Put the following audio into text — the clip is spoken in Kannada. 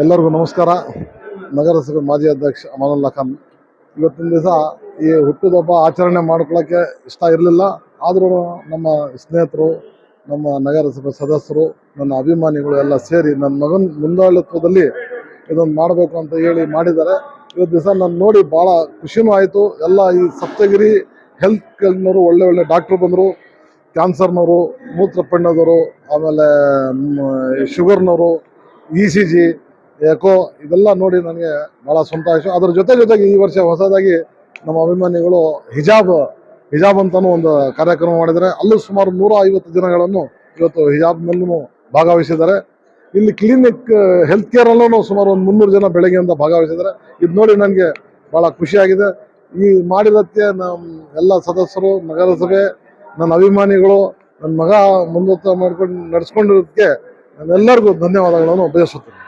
ಎಲ್ಲರಿಗೂ ನಮಸ್ಕಾರ. ನಗರಸಭೆ ಮಾಜಿ ಅಧ್ಯಕ್ಷ ಅಮಾನುಲ್ಲಾ ಖಾನ್. ಇವತ್ತಿನ ದಿವಸ ಈ ಹುಟ್ಟುಹಬ್ಬ ಆಚರಣೆ ಮಾಡ್ಕೊಳ್ಳೋಕ್ಕೆ ಇಷ್ಟ ಇರಲಿಲ್ಲ. ಆದರೂ ನಮ್ಮ ಸ್ನೇಹಿತರು, ನಮ್ಮ ನಗರಸಭೆ ಸದಸ್ಯರು, ನನ್ನ ಅಭಿಮಾನಿಗಳು ಎಲ್ಲ ಸೇರಿ ನನ್ನ ಮಗನ ಮುಂದಾಳತ್ವದಲ್ಲಿ ಇದನ್ನು ಮಾಡಬೇಕು ಅಂತ ಹೇಳಿ ಮಾಡಿದ್ದಾರೆ. ಇವತ್ತು ದಿವಸ ನಾನು ನೋಡಿ ಭಾಳ ಖುಷಿನೂ ಆಯಿತು. ಎಲ್ಲ ಈ ಸಪ್ತಗಿರಿ ಹೆಲ್ತ್ನವರು ಒಳ್ಳೆ ಡಾಕ್ಟ್ರು ಬಂದರು. ಕ್ಯಾನ್ಸರ್ನವರು, ಮೂತ್ರಪಿಂಡದವರು, ಆಮೇಲೆ ಶುಗರ್ನವರು, ECG, ಎಕೋ ಇದೆಲ್ಲ ನೋಡಿ ನನಗೆ ಭಾಳ ಸಂತೋಷ. ಅದರ ಜೊತೆಗೆ ಈ ವರ್ಷ ಹೊಸದಾಗಿ ನಮ್ಮ ಅಭಿಮಾನಿಗಳು ಹಿಜಾಬ್ ಅಂತಲೂ ಒಂದು ಕಾರ್ಯಕ್ರಮ ಮಾಡಿದ್ದಾರೆ. ಅಲ್ಲೂ ಸುಮಾರು 150 ಜನಗಳನ್ನು ಇವತ್ತು ಹಿಜಾಬ್ನಲ್ಲೂ ಭಾಗವಹಿಸಿದ್ದಾರೆ. ಇಲ್ಲಿ ಕ್ಲಿನಿಕ್ ಹೆಲ್ತ್ ಕೇರಲ್ಲೂ ಸುಮಾರು ಒಂದು 300 ಜನ ಬೆಳಗ್ಗೆಯಿಂದ ಭಾಗವಹಿಸಿದ್ದಾರೆ. ಇದು ನೋಡಿ ನನಗೆ ಭಾಳ ಖುಷಿಯಾಗಿದೆ. ಈ ಮಾಡಿರೋಕ್ಕೆ ನಮ್ಮ ಎಲ್ಲ ಸದಸ್ಯರು, ನಗರಸಭೆ, ನನ್ನ ಅಭಿಮಾನಿಗಳು, ನನ್ನ ಮಗ ಮುಂದೋಗ್ತಾ ಮಾಡ್ಕೊಂಡು ನಡೆಸ್ಕೊಂಡಿರೋದಕ್ಕೆ ನಾನೆಲ್ಲರಿಗೂ ಧನ್ಯವಾದಗಳನ್ನು ಬಯಸುತ್ತೇನೆ.